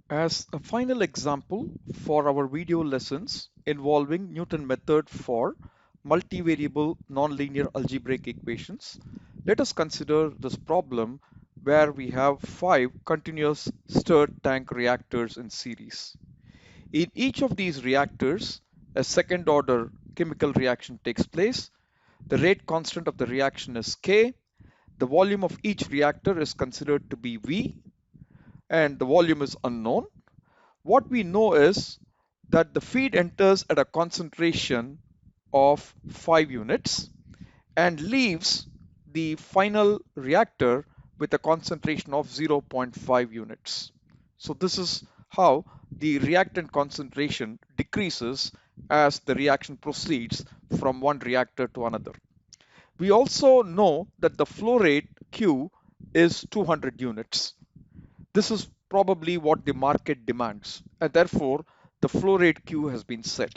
As a final example for our video lessons involving Newton method for multivariable nonlinear algebraic equations, let us consider this problem where we have 5 continuous stirred tank reactors in series. In each of these reactors, a second order chemical reaction takes place. The rate constant of the reaction is K. The volume of each reactor is considered to be V, and the volume is unknown. What we know is that the feed enters at a concentration of 5 units and leaves the final reactor with a concentration of 0.5 units. So this is how the reactant concentration decreases as the reaction proceeds from one reactor to another. We also know that the flow rate Q is 200 units. This is probably what the market demands, and therefore the flow rate Q has been set.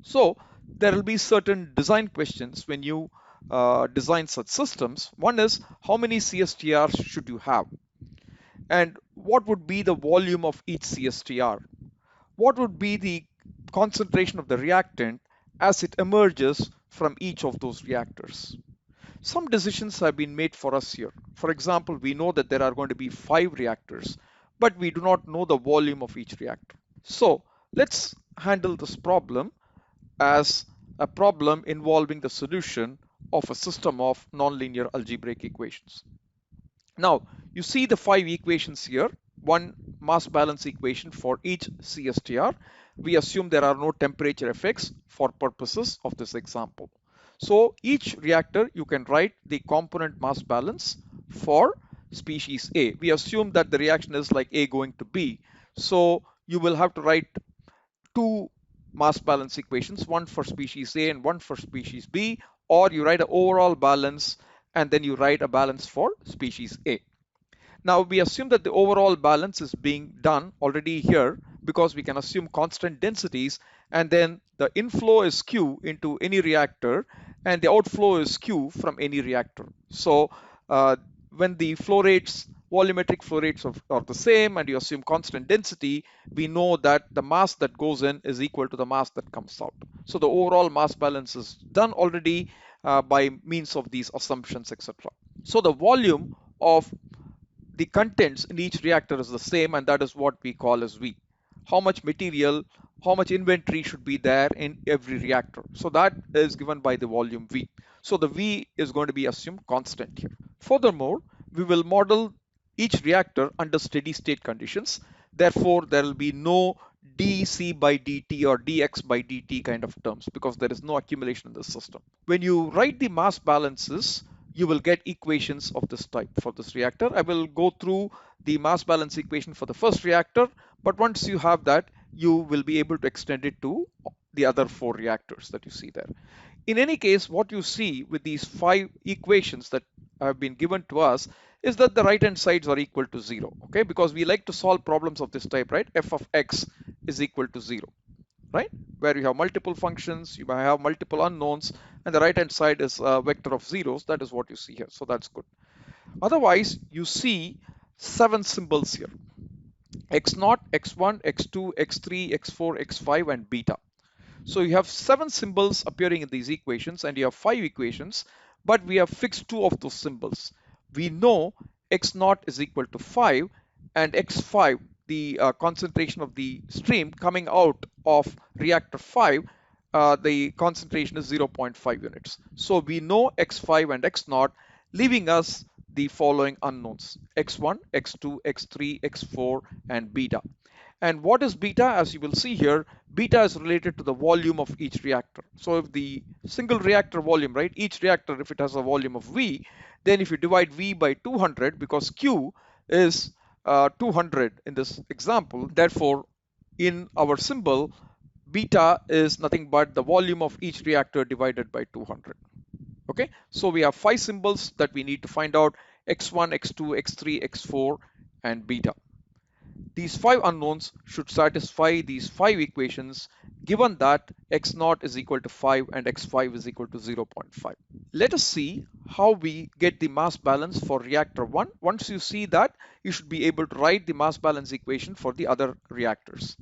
So there will be certain design questions when you design such systems. One is, how many CSTRs should you have? And what would be the volume of each CSTR? What would be the concentration of the reactant as it emerges from each of those reactors? Some decisions have been made for us here. For example, we know that there are going to be 5 reactors, but we do not know the volume of each reactor. So let's handle this problem as a problem involving the solution of a system of nonlinear algebraic equations. Now, you see the 5 equations here, one mass balance equation for each CSTR. We assume there are no temperature effects for purposes of this example. So each reactor, you can write the component mass balance for species A. We assume that the reaction is like A going to B. So you will have to write 2 mass balance equations, one for species A and one for species B, or you write an overall balance and then you write a balance for species A. Now we assume that the overall balance is being done already here because we can assume constant densities, and then the inflow is Q into any reactor and the outflow is Q from any reactor. So when the flow rates, volumetric flow rates are the same and you assume constant density, we know that the mass that goes in is equal to the mass that comes out. So the overall mass balance is done already by means of these assumptions, etc. So the volume of the contents in each reactor is the same, and that is what we call as V. How much material, how much inventory should be there in every reactor. So that is given by the volume V. So the V is going to be assumed constant here. Furthermore, we will model each reactor under steady state conditions. Therefore, there will be no dC by dt or dx by dt kind of terms because there is no accumulation in the system. When you write the mass balances, you will get equations of this type for this reactor. I will go through the mass balance equation for the first reactor, but once you have that, you will be able to extend it to the other 4 reactors that you see there. In any case, what you see with these 5 equations that have been given to us is that the right hand sides are equal to 0, okay? Because we like to solve problems of this type, right? F of x is equal to 0, right? Where you have multiple functions, you may have multiple unknowns, and the right hand side is a vector of zeros. That is what you see here, so that's good. Otherwise, you see 7 symbols here: x0, x1, x2, x3, x4, x5, and beta. So you have 7 symbols appearing in these equations, and you have 5 equations, but we have fixed 2 of those symbols. We know x0 is equal to 5, and x5, the concentration of the stream coming out of reactor 5, the concentration is 0.5 units. So we know x5 and x0, leaving us the following unknowns: x1, x2, x3, x4, and beta. And what is beta? As you will see here, beta is related to the volume of each reactor. So if the single reactor volume, right, each reactor, if it has a volume of V, then if you divide V by 200, because Q is 200 in this example, therefore in our symbol, beta is nothing but the volume of each reactor divided by 200. Okay, so we have 5 symbols that we need to find out: x1, x2, x3, x4, and beta. These 5 unknowns should satisfy these 5 equations given that x0 is equal to 5 and x5 is equal to 0.5. Let us see how we get the mass balance for reactor 1. Once you see that, you should be able to write the mass balance equation for the other reactors.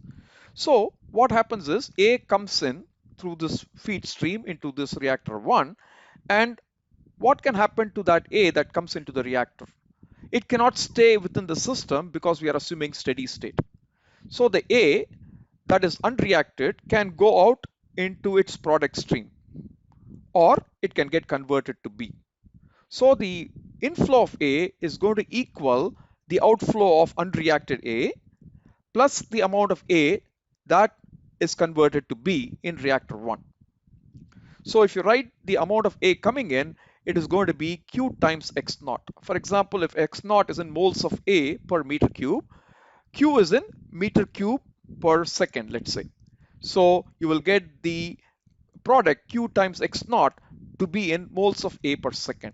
So what happens is A comes in through this feed stream into this reactor 1, and what can happen to that A that comes into the reactor? It cannot stay within the system because we are assuming steady state. So the A that is unreacted can go out into its product stream, or it can get converted to B. So the inflow of A is going to equal the outflow of unreacted A plus the amount of A that is converted to B in reactor 1. So if you write the amount of A coming in, it is going to be Q times X naught. For example, if X naught is in moles of A per meter cube, Q is in meter cube per second, let's say. So you will get the product Q times X naught to be in moles of A per second.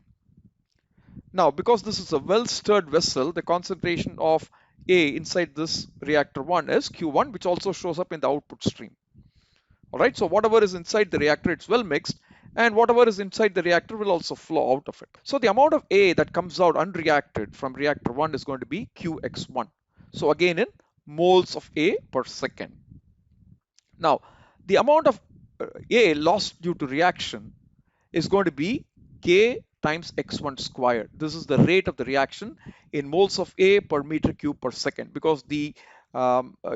Now, because this is a well-stirred vessel, the concentration of A inside this reactor 1 is Q1, which also shows up in the output stream. All right, so whatever is inside the reactor, it's well mixed, and whatever is inside the reactor will also flow out of it. So the amount of A that comes out unreacted from reactor 1 is going to be Qx1. So again in moles of A per second. Now, the amount of A lost due to reaction is going to be K times x1 squared. This is the rate of the reaction in moles of A per meter cube per second, because the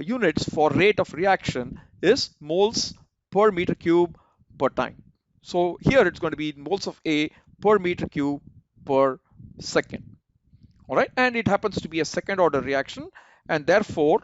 units for rate of reaction is moles per meter cube per time. So here it's going to be moles of A per meter cube per second. All right, and it happens to be a second order reaction, and therefore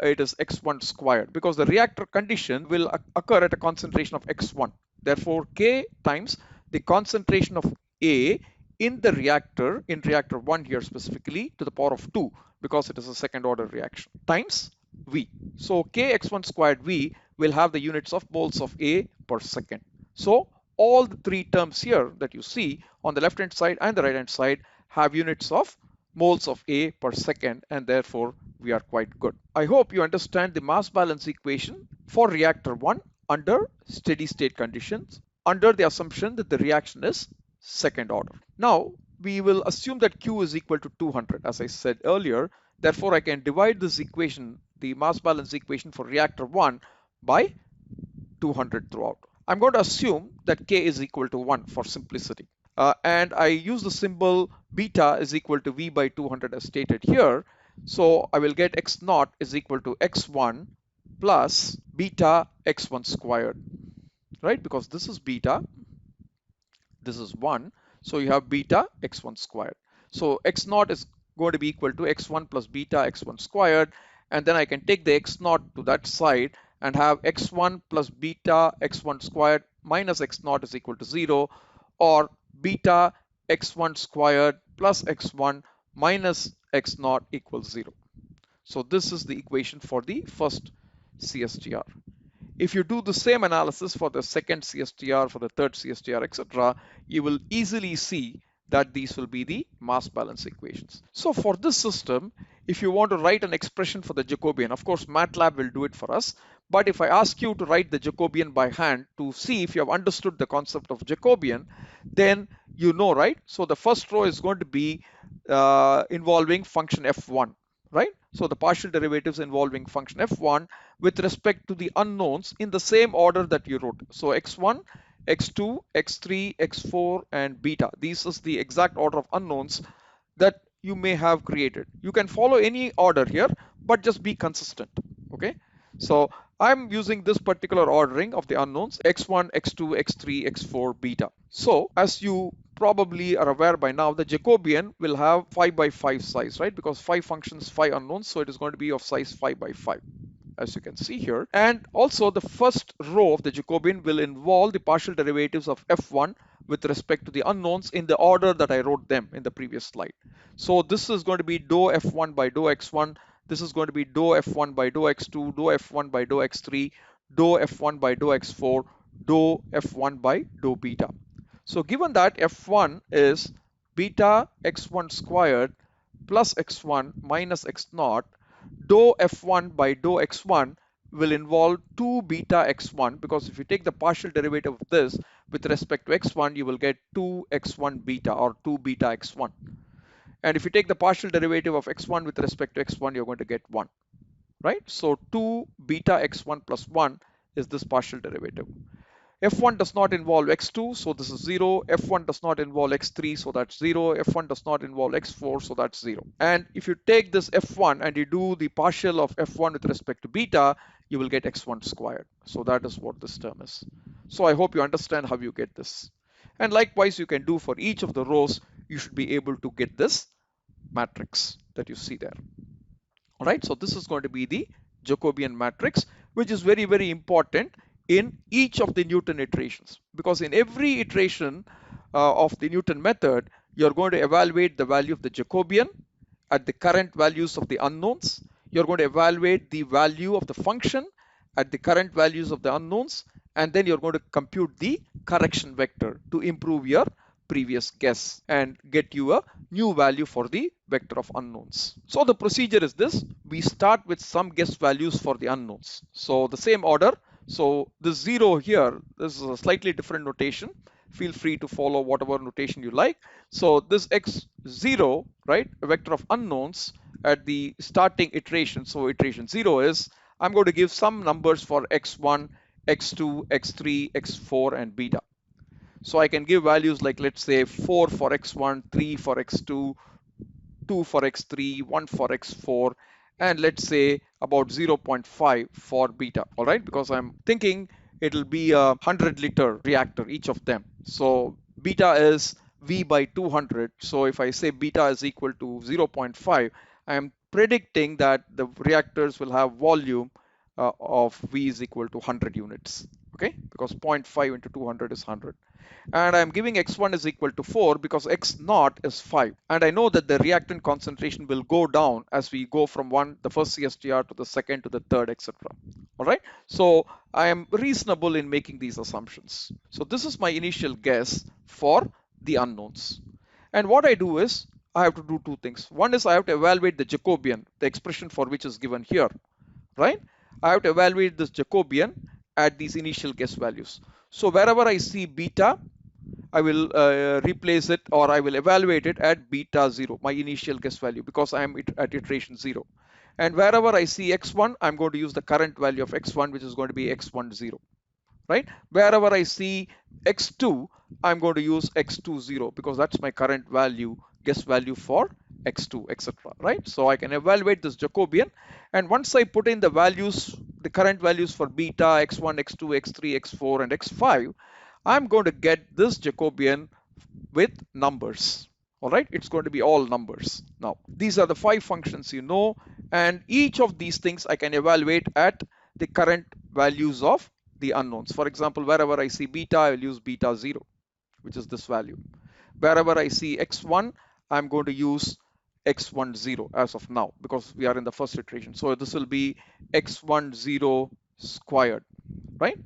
it is x1 squared, because the reactor condition will occur at a concentration of x1. Therefore, K times the concentration of A in the reactor, in reactor 1 here specifically, to the power of 2, because it is a second order reaction, times V. So Kx1 squared V will have the units of moles of A per second. So all the three terms here that you see on the left hand side and the right hand side have units of moles of A per second, and therefore we are quite good. I hope you understand the mass balance equation for reactor 1 under steady state conditions, under the assumption that the reaction is second order. Now we will assume that Q is equal to 200, as I said earlier. Therefore I can divide this equation, the mass balance equation for reactor 1, by 200 throughout. I'm going to assume that K is equal to 1 for simplicity. And I use the symbol beta is equal to V by 200 as stated here. So I will get x naught is equal to x1 plus beta x1 squared, right? Because this is beta, this is 1. So you have beta x1 squared. So x naught is going to be equal to x1 plus beta x1 squared. And then I can take the x naught to that side and have x1 plus beta x1 squared minus x naught is equal to 0, or beta x1 squared plus x1 minus x naught equals 0. So this is the equation for the first CSTR. If you do the same analysis for the second CSTR, for the third CSTR, etc., you will easily see that these will be the mass balance equations. So for this system, if you want to write an expression for the Jacobian, of course MATLAB will do it for us, but if I ask you to write the Jacobian by hand to see if you have understood the concept of Jacobian, then you know, right? So the first row is going to be involving function f1, right? So the partial derivatives involving function f1 with respect to the unknowns in the same order that you wrote. So x1, x2, x3, x4, and beta. This is the exact order of unknowns that you may have created. You can follow any order here, but just be consistent, okay? So I'm using this particular ordering of the unknowns, x1, x2, x3, x4, beta. So as you probably are aware by now, the Jacobian will have 5 by 5 size, right? Because 5 functions, 5 unknowns, so it is going to be of size 5 by 5, as you can see here. And also the first row of the Jacobian will involve the partial derivatives of f1 with respect to the unknowns in the order that I wrote them in the previous slide. So this is going to be dou f1 by dou x1. This is going to be dou f1 by dou x2, dou f1 by dou x3, dou f1 by dou x4, dou f1 by dou beta. So given that f1 is beta x1 squared plus x1 minus x naught, dou f1 by dou x1 will involve 2 beta x1, because if you take the partial derivative of this with respect to x1, you will get 2 x1 beta or 2 beta x1. And if you take the partial derivative of x1 with respect to x1, you're going to get 1, right? So 2 beta x1 plus 1 is this partial derivative. F1 does not involve x2, so this is 0. F1 does not involve x3, so that's 0. F1 does not involve x4, so that's 0. And if you take this F1 and you do the partial of F1 with respect to beta, you will get x1 squared. So that is what this term is. So I hope you understand how you get this. And likewise, you can do for each of the rows, you should be able to get this matrix that you see there. All right, so this is going to be the Jacobian matrix, which is very, very important in each of the Newton iterations, because in every iteration of the Newton method, you're going to evaluate the value of the Jacobian at the current values of the unknowns. You're going to evaluate the value of the function at the current values of the unknowns, and then you're going to compute the correction vector to improve your previous guess and get you a new value for the vector of unknowns. So the procedure is this: we start with some guess values for the unknowns. So the same order. So the 0 here, this is a slightly different notation. Feel free to follow whatever notation you like. So this x0, right, a vector of unknowns at the starting iteration. So iteration 0 is, I'm going to give some numbers for x1, x2, x3, x4, and beta. So I can give values like, let's say 4 for x1, 3 for x2, 2 for x3, 1 for x4, and let's say about 0.5 for beta. All right, because I'm thinking it'll be a 100-liter reactor, each of them. So beta is V by 200. So if I say beta is equal to 0.5, I am predicting that the reactors will have volume of V is equal to 100 units. Okay, because 0.5 into 200 is 100. And I'm giving x1 is equal to 4 because x naught is 5. And I know that the reactant concentration will go down as we go from the first CSTR to the second to the third, etc. All right. So I am reasonable in making these assumptions. So this is my initial guess for the unknowns. And what I do is I have to do two things. One is I have to evaluate the Jacobian, the expression for which is given here, right? I have to evaluate this Jacobian at these initial guess values. So wherever I see beta, I will replace it, or I will evaluate it at beta 0, my initial guess value, because I am at iteration 0. And wherever I see x1, I'm going to use the current value of x1, which is going to be x1 0, right? Wherever I see x2, I'm going to use x2 0, because that's my current value, guess value for x2, etc. Right? So I can evaluate this Jacobian, and once I put in the values, the current values for beta, x1, x2, x3, x4, and x5, I'm going to get this Jacobian with numbers. All right, it's going to be all numbers. Now, these are the 5 functions you know, and each of these things I can evaluate at the current values of the unknowns. For example, wherever I see beta, I will use beta 0, which is this value. Wherever I see x1, I'm going to use x1 0 as of now, because we are in the first iteration. So this will be x1 0 squared, right?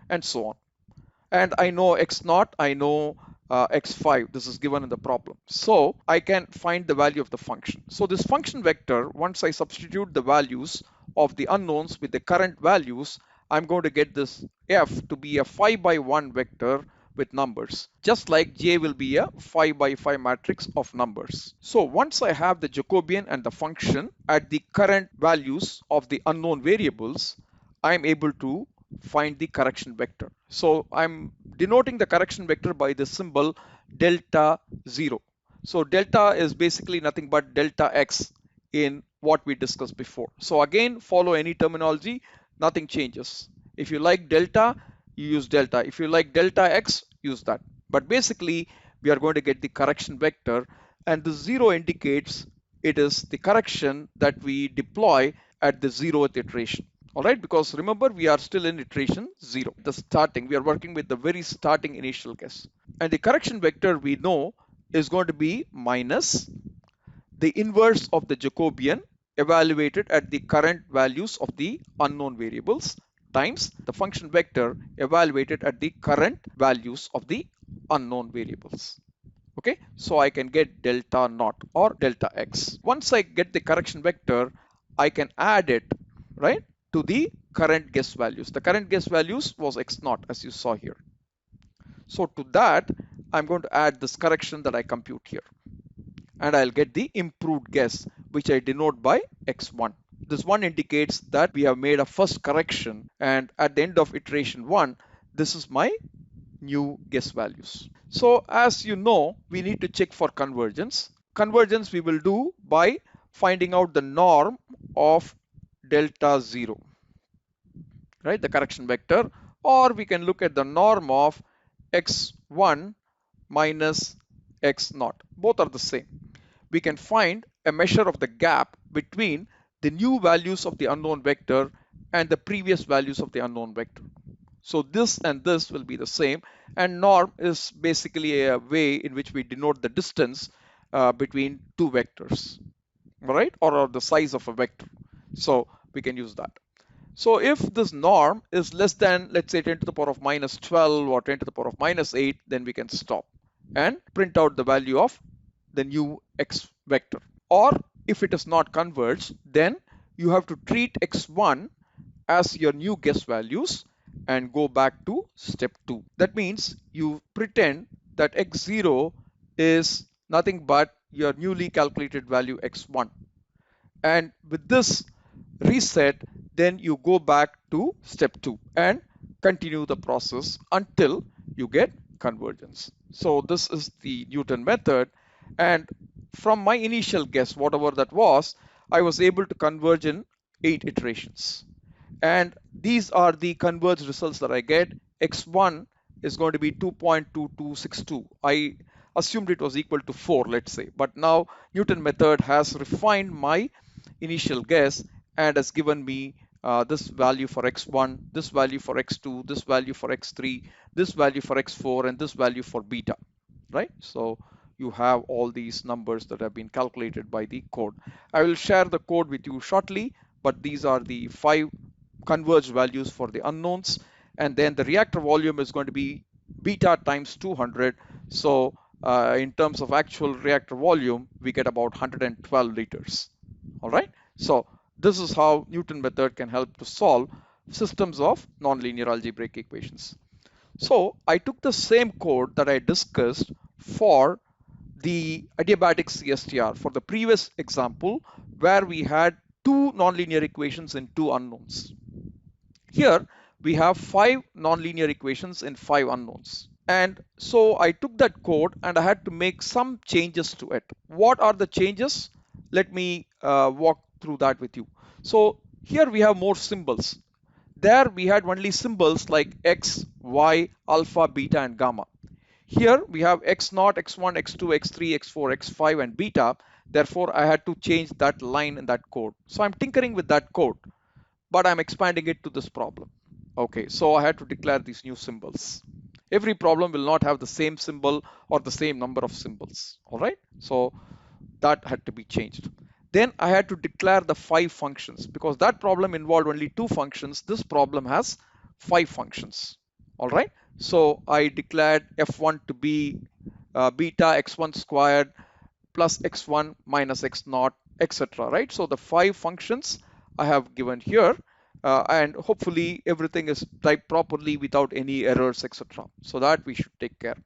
And so on. And I know x naught, I know x5, this is given in the problem. So I can find the value of the function. So this function vector, once I substitute the values of the unknowns with the current values, I'm going to get this f to be a 5 by 1 vector with numbers, just like J will be a 5 by 5 matrix of numbers. So once I have the Jacobian and the function at the current values of the unknown variables, I'm able to find the correction vector. So I'm denoting the correction vector by the symbol delta 0. So delta is basically nothing but delta x in what we discussed before. So again, follow any terminology, nothing changes. If you like delta, you use delta. If you like delta x, use that. But basically, we are going to get the correction vector, and the 0 indicates it is the correction that we deploy at the 0th iteration. All right, because remember, we are still in iteration 0, the starting. We are working with the very starting initial guess. And the correction vector we know is going to be minus the inverse of the Jacobian evaluated at the current values of the unknown variables times the function vector evaluated at the current values of the unknown variables. Okay, so I can get delta naught or delta x. Once I get the correction vector, I can add it, right, to the current guess values. The current guess values was x naught, as you saw here. So to that, I'm going to add this correction that I compute here, and I'll get the improved guess, which I denote by x1. This one indicates that we have made a first correction, and at the end of iteration 1, this is my new guess values. So as you know, we need to check for convergence. Convergence we will do by finding out the norm of delta 0, right, the correction vector, or we can look at the norm of x1 minus x naught. Both are the same. We can find a measure of the gap between the new values of the unknown vector and the previous values of the unknown vector. So this and this will be the same, and norm is basically a way in which we denote the distance between two vectors, right, or the size of a vector. So we can use that. So if this norm is less than, let's say, 10 to the power of minus 12 or 10 to the power of minus 8, then we can stop and print out the value of the new x vector. Or if it is not converged, then you have to treat x1 as your new guess values and go back to step 2. That means you pretend that x0 is nothing but your newly calculated value x1. And with this reset, then you go back to step 2 and continue the process until you get convergence. So this is the Newton method, and from my initial guess, whatever that was, I was able to converge in 8 iterations. And these are the converged results that I get. x1 is going to be 2.2262. I assumed it was equal to 4, let's say, but now Newton method has refined my initial guess and has given me this value for x1, this value for x2, this value for x3, this value for x4, and this value for beta, right? So you have all these numbers that have been calculated by the code. I will share the code with you shortly, but these are the 5 converged values for the unknowns, and then the reactor volume is going to be beta times 200. So in terms of actual reactor volume, we get about 112 liters. All right, so this is how Newton method can help to solve systems of nonlinear algebraic equations. So I took the same code that I discussed for the adiabatic CSTR for the previous example, where we had 2 nonlinear equations in 2 unknowns. Here we have 5 nonlinear equations in 5 unknowns. And so I took that code and I had to make some changes to it. What are the changes? Let me walk through that with you. So here we have more symbols. There we had only symbols like x, y, alpha, beta, and gamma. Here we have x0, x1, x2, x3, x4, x5, and beta. Therefore, I had to change that line in that code. So I'm tinkering with that code, but I'm expanding it to this problem. Okay, so I had to declare these new symbols. Every problem will not have the same symbol or the same number of symbols. All right, so that had to be changed. Then I had to declare the 5 functions because that problem involved only 2 functions. This problem has 5 functions. All right, so I declared f1 to be beta x1 squared plus x1 minus x0, etc. Right, so the 5 functions I have given here, and hopefully everything is typed properly without any errors, etc. So that we should take care.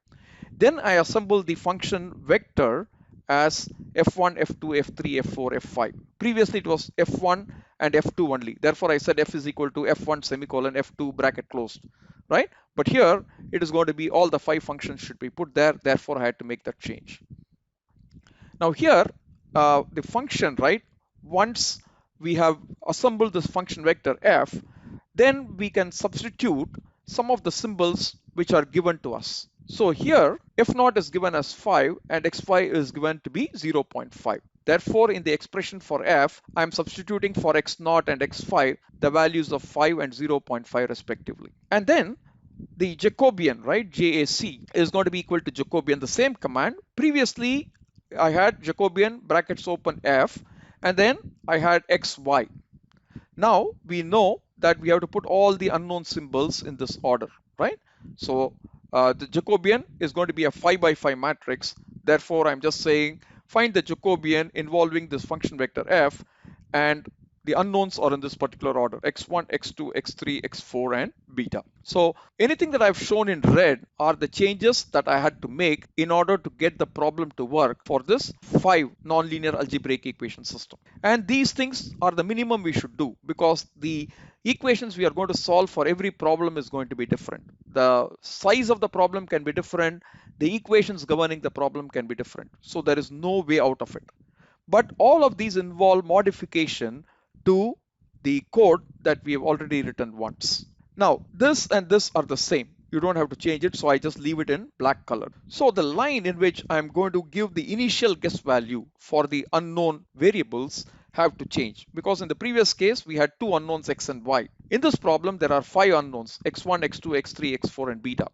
Then I assemble the function vector as f1, f2, f3, f4, f5. Previously it was f1 and f2 only. Therefore I said f is equal to f1 semicolon f2 bracket closed, right? But here it is going to be all the 5 functions should be put there. Therefore I had to make that change. Now here the function, right? Once we have assembled this function vector f, then we can substitute some of the symbols which are given to us. So here f0 is given as 5 and x5 is given to be 0.5. Therefore, in the expression for f, I'm substituting for x0 and x5 the values of 5 and 0.5 respectively. And then the Jacobian, right, JAC, is going to be equal to Jacobian, the same command. Previously, I had Jacobian brackets open f, and then I had xy. Now we know that we have to put all the unknown symbols in this order, right? So the Jacobian is going to be a 5 by 5 matrix. Therefore, I'm just saying find the Jacobian involving this function vector f, and The unknowns are in this particular order: x1, x2, x3, x4, and beta. So anything that I've shown in red are the changes that I had to make in order to get the problem to work for this 5 nonlinear algebraic equation system. And these things are the minimum we should do, because the equations we are going to solve for every problem is going to be different. The size of the problem can be different. The equations governing the problem can be different. So there is no way out of it. But all of these involve modification to the code that we have already written once. Now, this and this are the same. You don't have to change it, so I just leave it in black color. So the line in which I'm going to give the initial guess value for the unknown variables have to change, because in the previous case we had two unknowns x and y. In this problem there are 5 unknowns: x1, x2, x3, x4, and beta.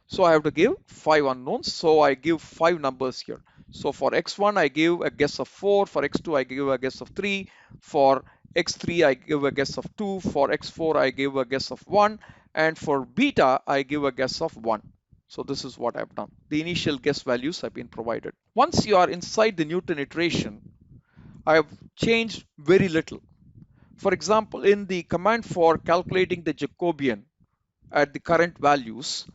So I have to give 5 unknowns, so I give 5 numbers here. So for x1 I give a guess of 4, for x2 I give a guess of 3, for x3 I give a guess of 2, for x4 I give a guess of 1, and for beta I give a guess of 1. So this is what I've done. The initial guess values have been provided. Once you are inside the Newton iteration, I have changed very little. For example, in the command for calculating the Jacobian at the current values,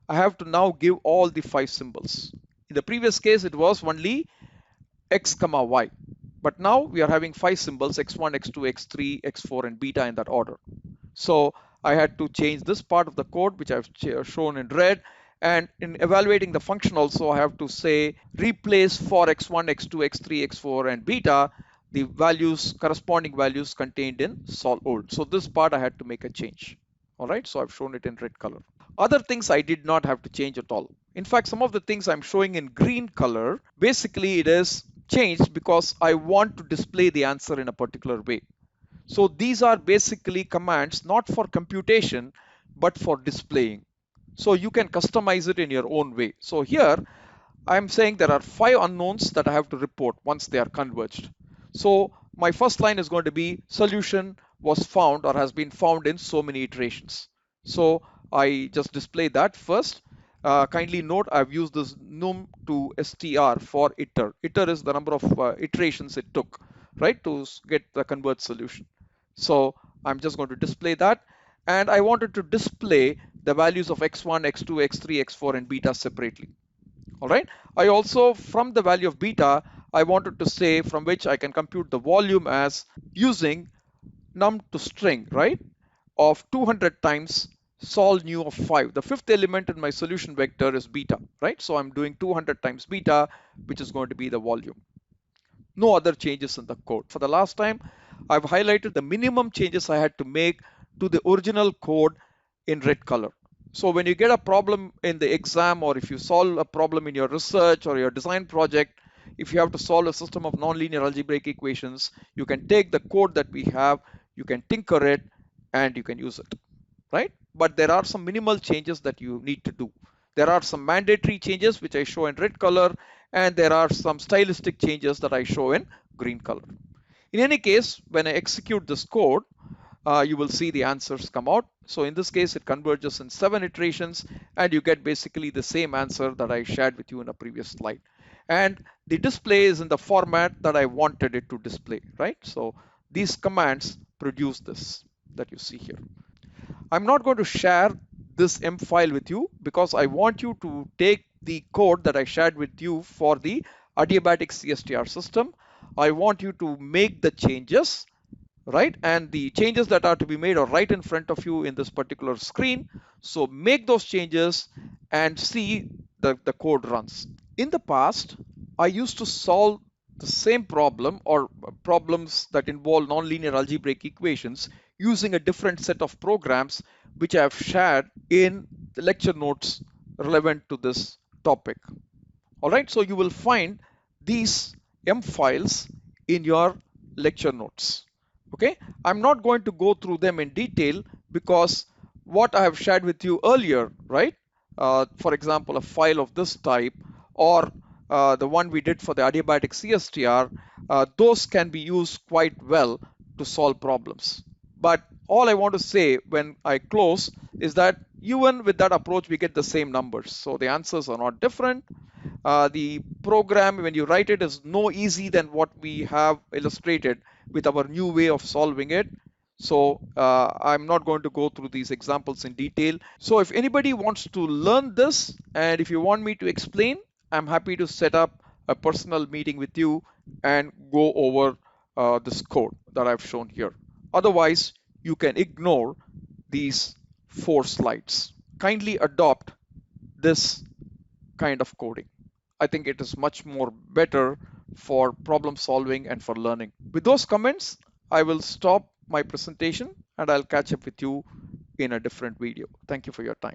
I have to now give all the 5 symbols. In the previous case, it was only x comma y. But now we are having 5 symbols: x1, x2, x3, x4, and beta in that order. So I had to change this part of the code, which I've shown in red. And in evaluating the function also, I have to say replace for x1, x2, x3, x4, and beta the values, corresponding values contained in sol old. So this part I had to make a change. All right, so I've shown it in red color. Other things I did not have to change at all. In fact, some of the things I'm showing in green color, basically it is changed because I want to display the answer in a particular way. So these are basically commands not for computation, but for displaying. So you can customize it in your own way. So here I'm saying there are 5 unknowns that I have to report once they are converged. So my first line is going to be solution was found or has been found in so many iterations. So I just display that first. Kindly note I've used this num to str for iter. Iter is the number of iterations it took, right, to get the converged solution. So I'm just going to display that, and I wanted to display the values of x1, x2, x3, x4, and beta separately. All right. I also, from the value of beta, I wanted to say from which I can compute the volume as using num to string, right, of 200 times sol nu of 5. The fifth element in my solution vector is beta, right? So I'm doing 200 times beta, which is going to be the volume. No other changes in the code. For the last time, I've highlighted the minimum changes I had to make to the original code in red color. So when you get a problem in the exam, or if you solve a problem in your research or your design project, if you have to solve a system of nonlinear algebraic equations, you can take the code that we have, you can tinker it, and you can use it, right? But there are some minimal changes that you need to do. There are some mandatory changes which I show in red color, and there are some stylistic changes that I show in green color. In any case, when I execute this code, you will see the answers come out. So in this case, it converges in 7 iterations, and you get basically the same answer that I shared with you in a previous slide. And the display is in the format that I wanted it to display, right? So these commands produce this that you see here. I'm not going to share this M file with you because I want you to take the code that I shared with you for the adiabatic CSTR system. I want you to make the changes, right? And the changes that are to be made are right in front of you in this particular screen. So make those changes and see the code runs. In the past, I used to solve the same problem or problems that involve nonlinear algebraic equations using a different set of programs, which I have shared in the lecture notes relevant to this topic. All right, so you will find these M files in your lecture notes. Okay, I'm not going to go through them in detail because what I have shared with you earlier, right? For example, a file of this type, or the one we did for the adiabatic CSTR, those can be used quite well to solve problems. But all I want to say when I close is that even with that approach, we get the same numbers. So the answers are not different. The program, when you write it, is no easy than what we have illustrated with our new way of solving it. So I'm not going to go through these examples in detail. So if anybody wants to learn this and if you want me to explain, I'm happy to set up a personal meeting with you and go over this code that I've shown here. Otherwise, you can ignore these 4 slides. Kindly adopt this kind of coding. I think it is much more better for problem solving and for learning. With those comments, I will stop my presentation and I'll catch up with you in a different video. Thank you for your time.